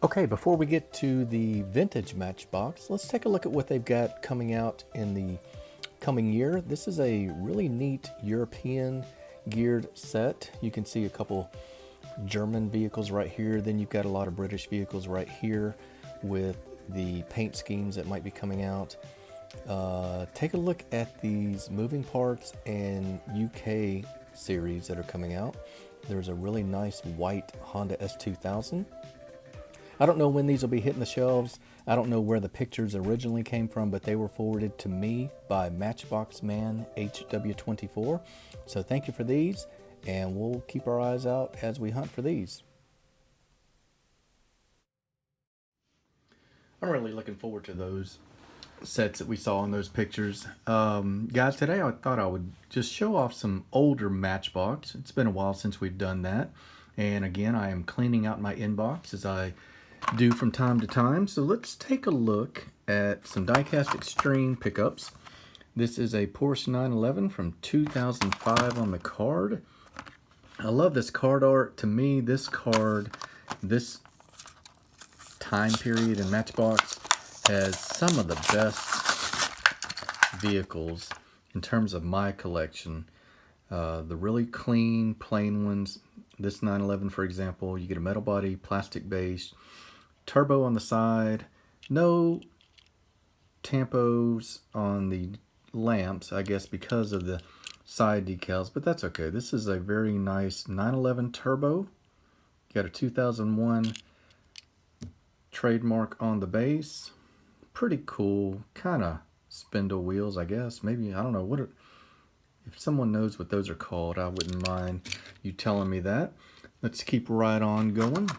Okay, before we get to the vintage Matchbox, let's take a look at what they've got coming out in the coming year. This is a really neat European geared set. You can see a couple German vehicles right here. Then you've got a lot of British vehicles right here with the paint schemes that might be coming out. Take a look at these moving parts and UK series that are coming out. There's a really nice white Honda S2000. I don't know when these will be hitting the shelves. I don't know where the pictures originally came from, but they were forwarded to me by Matchbox Man HW24. So thank you for these, and we'll keep our eyes out as we hunt for these. I'm really looking forward to those sets that we saw in those pictures. Guys, today I thought I would just show off some older Matchbox. It's been a while since we've done that. And again, I am cleaning out my inbox as I do from time to time. So let's take a look at some Diecast Extreme pickups. This is a Porsche 911 from 2005 on the card. I love this card art. To me, this card, this time period in Matchbox has some of the best vehicles in terms of my collection. The really clean, plain ones. This 911, for example, you get a metal body, plastic base, turbo on the side, no tampos on the lamps, I guess because of the side decals, but that's okay. This is a very nice 911 turbo. Got a 2001 trademark on the base. Pretty cool, kind of spindle wheels, I guess. Maybe, I don't know what it, if someone knows what those are called, I wouldn't mind you telling me that. Let's keep right on going.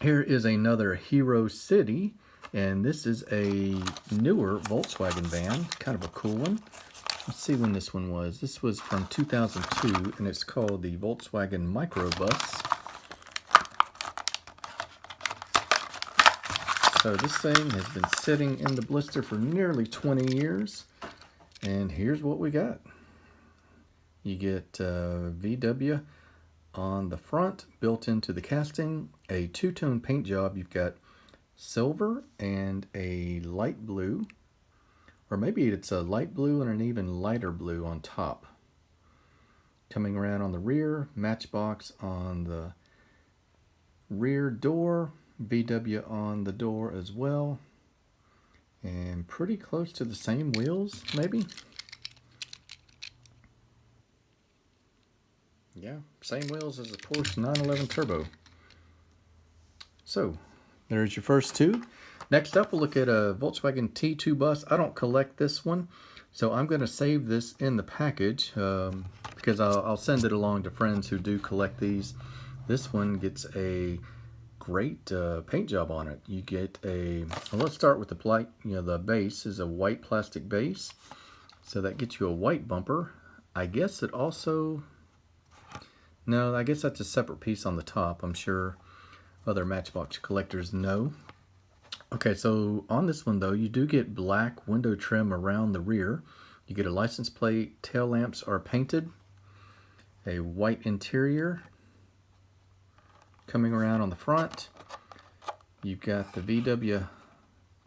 Here is another Hero City, and this is a newer Volkswagen van, kind of a cool one. Let's see when this one was. This was from 2002, and it's called the Volkswagen Microbus. So this thing has been sitting in the blister for nearly 20 years, and here's what we got. You get VW on the front, built into the casting, a two-tone paint job. You've got silver and a light blue, or maybe it's a light blue and an even lighter blue on top. Coming around on the rear, Matchbox on the rear door, VW on the door as well, and pretty close to the same wheels, maybe. Yeah, same wheels as the Porsche 911 Turbo. So, there's your first two. Next up, we'll look at a Volkswagen T2 Bus. I don't collect this one, so I'm going to save this in the package because I'll send it along to friends who do collect these. This one gets a great paint job on it. You get a, well, let's start with the base is a white plastic base. So that gets you a white bumper. I guess it also, no, I guess that's a separate piece on the top. I'm sure other Matchbox collectors know. Okay, so on this one though, you do get black window trim around the rear. You get a license plate, tail lamps are painted, a white interior. Coming around on the front, you've got the VW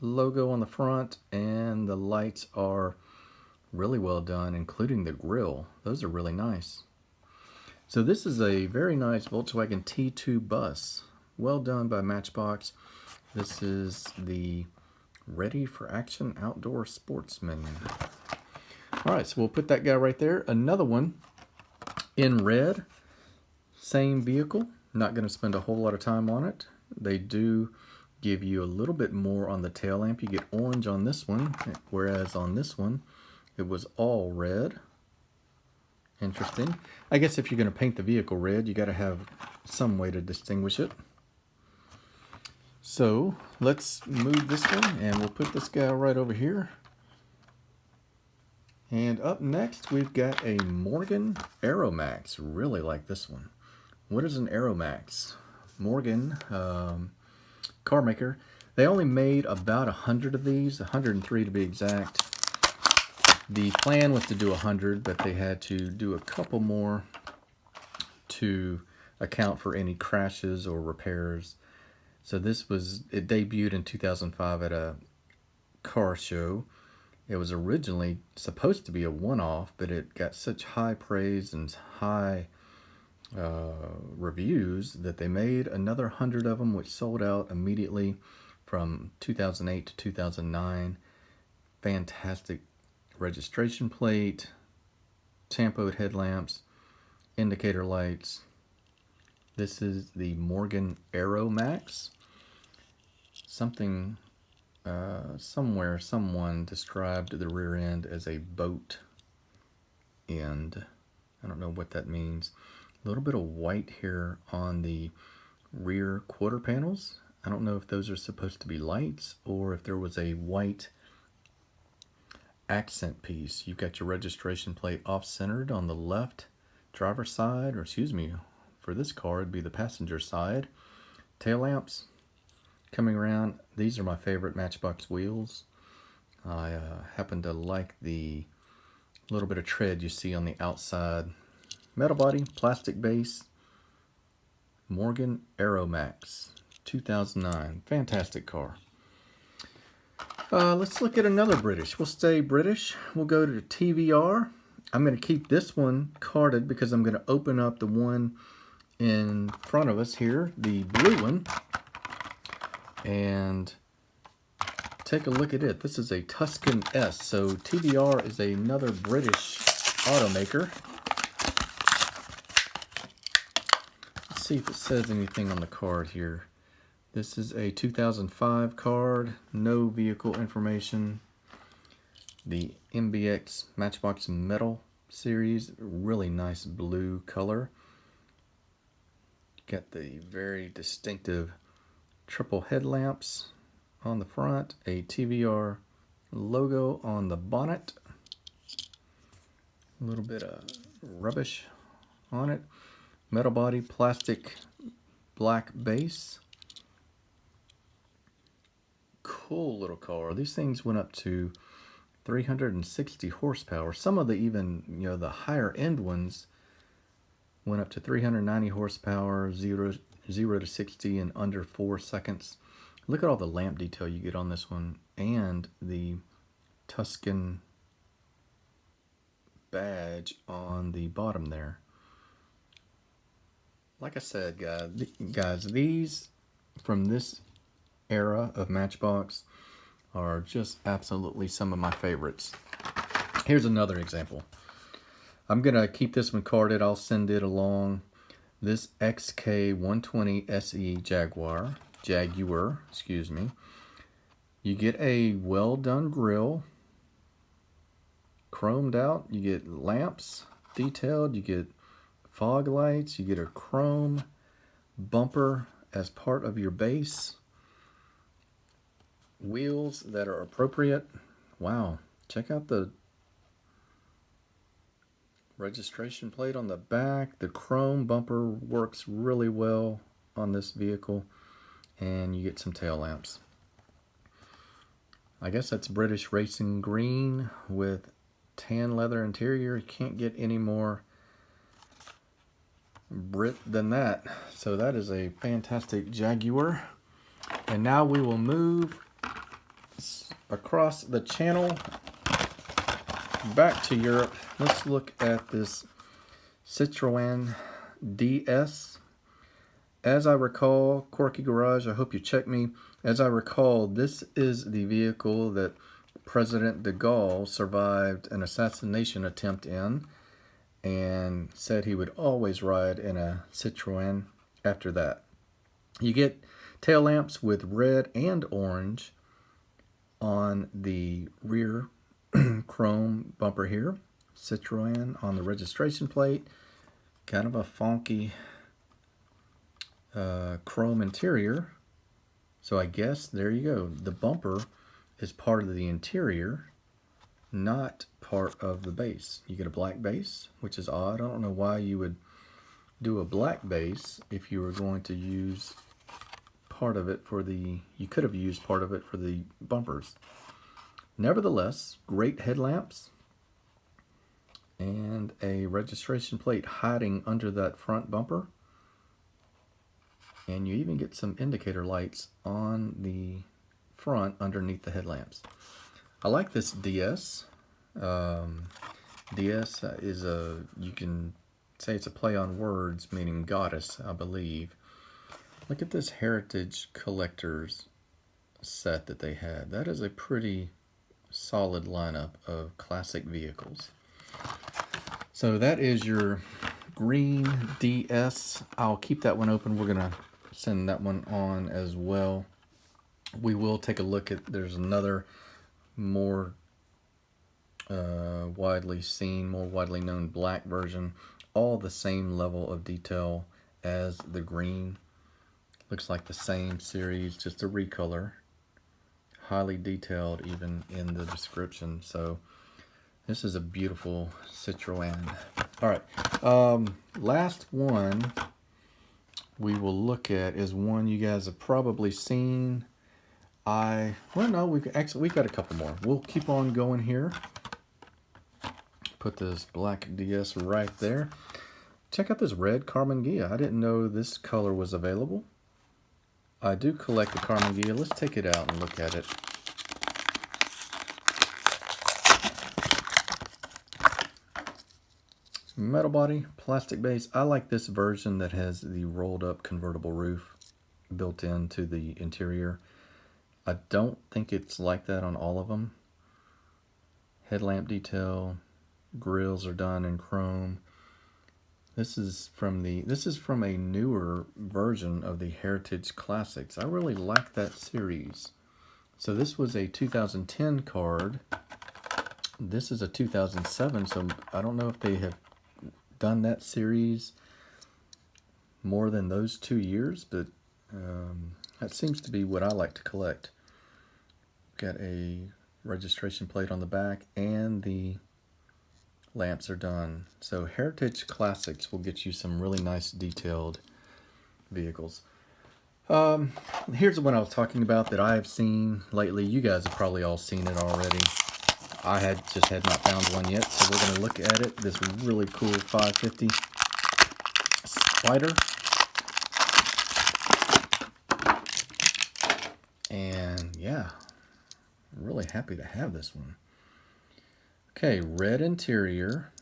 logo on the front, and the lights are really well done, including the grille. Those are really nice. So this is a very nice Volkswagen T2 Bus. Well done by Matchbox. This is the Ready for Action Outdoor Sportsman. Alright, so we'll put that guy right there. Another one in red. Same vehicle. Not going to spend a whole lot of time on it. They do give you a little bit more on the tail lamp. You get orange on this one, whereas on this one it was all red. Interesting. I guess if you're going to paint the vehicle red, you got to have some way to distinguish it. So let's move this one, and we'll put this guy right over here. And up next, we've got a Morgan Aeromax. Really like this one. What is an Aeromax? Morgan, car maker. They only made about 100 of these, 103 to be exact. The plan was to do 100, but they had to do a couple more to account for any crashes or repairs. So it debuted in 2005 at a car show. It was originally supposed to be a one-off, but it got such high praise and high reviews that they made another 100 of them, which sold out immediately from 2008 to 2009. Fantastic registration plate, tampoed headlamps, indicator lights. This is the Morgan Aeromax. Somewhere someone described the rear end as a boat end. I don't know what that means. A little bit of white here on the rear quarter panels. I don't know if those are supposed to be lights or if there was a white accent piece. You've got your registration plate off-centered on the left driver's side, or excuse me, for this car it'd be the passenger side. Tail lamps coming around. These are my favorite Matchbox wheels. I happen to like the little bit of tread you see on the outside. Metal body, plastic base, Morgan Aeromax 2009. Fantastic car. Let's look at another British. We'll stay British. We'll go to TVR. I'm going to keep this one carded because I'm going to open up the one in front of us here, the blue one, and take a look at it. This is a Tuscan S. So TVR is another British automaker. Let's see if it says anything on the card here. This is a 2005 card, no vehicle information. The MBX Matchbox Metal series, really nice blue color. Got the very distinctive triple headlamps on the front, a TVR logo on the bonnet, a little bit of rubbish on it, metal body, plastic black base. Cool little car. These things went up to 360 horsepower. Some of the even, the higher end ones went up to 390 horsepower, 0 to 60 in under 4 seconds. Look at all the lamp detail you get on this one, and the Tuscan badge on the bottom there. Like I said, guys, these from this era of Matchbox are just absolutely some of my favorites. Here's another example. I'm gonna keep this one carded. I'll send it along. This XK120 SE Jaguar, excuse me. You get a well done grille, chromed out. You get lamps detailed. You get fog lights. You get a chrome bumper as part of your base. Wheels that are appropriate. Wow, check out the registration plate on the back. The chrome bumper works really well on this vehicle, and you get some tail lamps. I guess that's British racing green with tan leather interior. You can't get any more Brit than that. So that is a fantastic Jaguar. And now we will move across the channel back to Europe. Let's look at this Citroen DS. As I recall, Quirky Garage, I hope you check me. As I recall, this is the vehicle that President de Gaulle survived an assassination attempt in and said he would always ride in a Citroen after that. You get tail lamps with red and orange on the rear chrome bumper here. Citroen on the registration plate. Kind of a funky chrome interior. So I guess there you go. The bumper is part of the interior, not part of the base. You get a black base, which is odd. I don't know why you would do a black base if you were going to use part of it for the, you could have used part of it for the bumpers. Nevertheless, great headlamps and a registration plate hiding under that front bumper. And you even get some indicator lights on the front underneath the headlamps. I like this DS. DS is you can say it's a play on words, meaning goddess, I believe. Look at this Heritage Collectors set that they had. That is a pretty solid lineup of classic vehicles. So that is your green DS. I'll keep that one open. We're gonna send that one on as well. We will take a look at, there's another more widely seen, more widely known black version. All the same level of detail as the green. Looks like the same series, just a recolor. Highly detailed even in the description. So this is a beautiful Citroen. All right, last one we will look at is one you guys have probably seen. Well, no, we've got a couple more. We'll keep on going here. Put this black DS right there. Check out this red Carmen Ghia. I didn't know this color was available. I do collect the Carmen Ghia. Let's take it out and look at it. Metal body, plastic base. I like this version that has the rolled up convertible roof built into the interior. I don't think it's like that on all of them. Headlamp detail, grills are done in chrome. This is from a newer version of the Heritage Classics. I really like that series. So this was a 2010 card. This is a 2007, so I don't know if they have done that series more than those 2 years, but that seems to be what I like to collect. Got a registration plate on the back, and the lamps are done. So Heritage Classics will get you some really nice detailed vehicles. Here's the one I was talking about that I have seen lately. You guys have probably all seen it already. I just had not found one yet, so we're going to look at it. This really cool 550 Spider. And yeah, I'm really happy to have this one. Okay, red interior,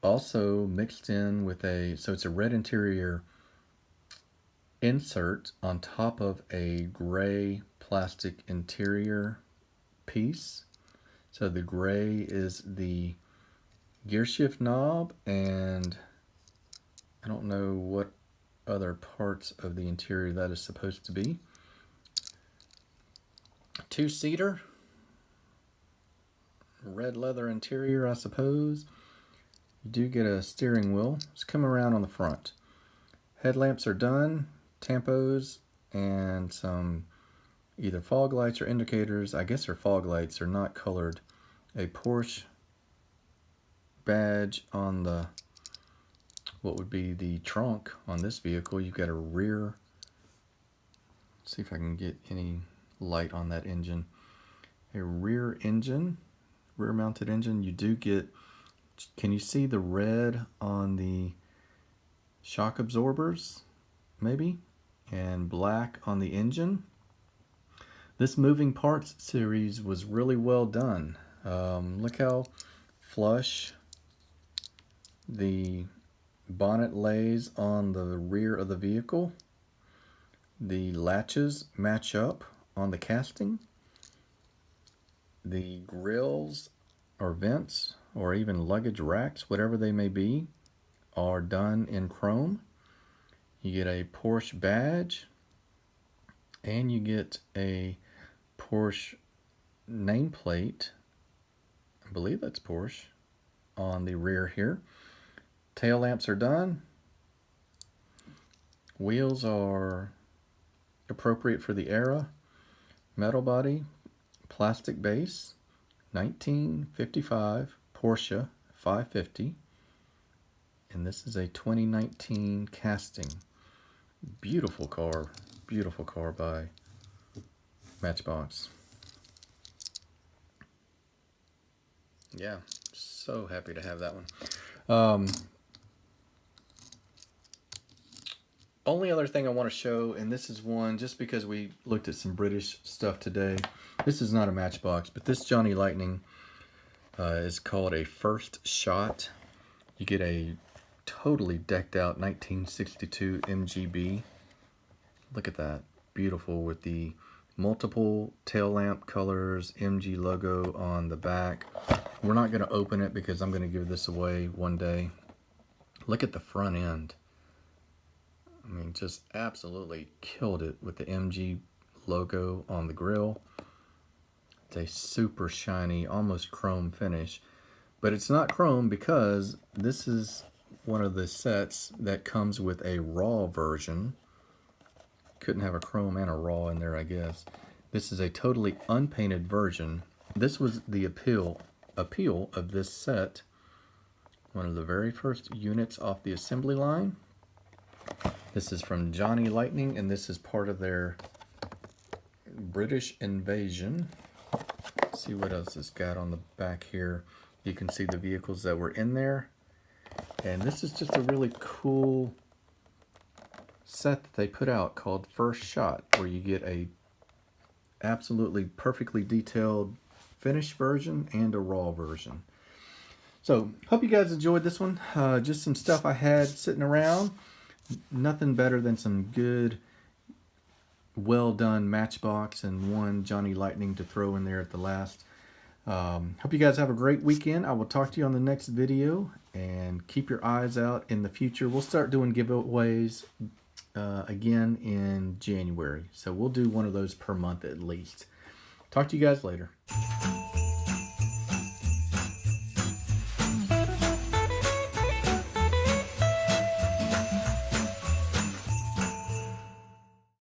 also mixed in with so it's a red interior insert on top of a gray plastic interior piece. So the gray is the gear shift knob, and I don't know what other parts of the interior that is supposed to be. Two-seater. Red leather interior, I suppose. You do get a steering wheel. It's coming around on the front. Headlamps are done, tampos, and some either fog lights or indicators. I guess they're fog lights. They're not colored. A Porsche badge on the, what would be the trunk on this vehicle. You've got a rear, let's see if I can get any light on that engine. A rear engine. Rear mounted engine. You do get, can you see the red on the shock absorbers maybe, and black on the engine? This moving parts series was really well done. Look how flush the bonnet lays on the rear of the vehicle. The latches match up on the casting. The grills or vents or even luggage racks, whatever they may be, are done in chrome. You get a Porsche badge, and you get a Porsche nameplate. I believe that's Porsche on the rear here. Tail lamps are done. Wheels are appropriate for the era. Metal body, plastic base, 1955 Porsche 550, and this is a 2019 casting. Beautiful car by Matchbox. Yeah, so happy to have that one. only other thing I want to show, and this is one just because we looked at some British stuff today. This is not a Matchbox, but this Johnny Lightning is called a First Shot. You get a totally decked out 1962 MGB. Look at that. Beautiful with the multiple tail lamp colors, MG logo on the back. We're not going to open it because I'm going to give this away one day. Look at the front end. I mean, just absolutely killed it with the MG logo on the grille. It's a super shiny, almost chrome finish. But it's not chrome because this is one of the sets that comes with a raw version. Couldn't have a chrome and a raw in there, I guess. This is a totally unpainted version. This was the appeal of this set. One of the very first units off the assembly line. This is from Johnny Lightning, and this is part of their British invasion. Let's see what else it's got on the back here. You can see the vehicles that were in there. And this is just a really cool set that they put out called First Shot, where you get a absolutely perfectly detailed finished version and a raw version. So, hope you guys enjoyed this one. Just some stuff I had sitting around. Nothing better than some good, well done Matchbox and one Johnny Lightning to throw in there at the last. Hope you guys have a great weekend. I will talk to you on the next video, and keep your eyes out in the future. We'll start doing giveaways again in January. So we'll do one of those per month at least. Talk to you guys later.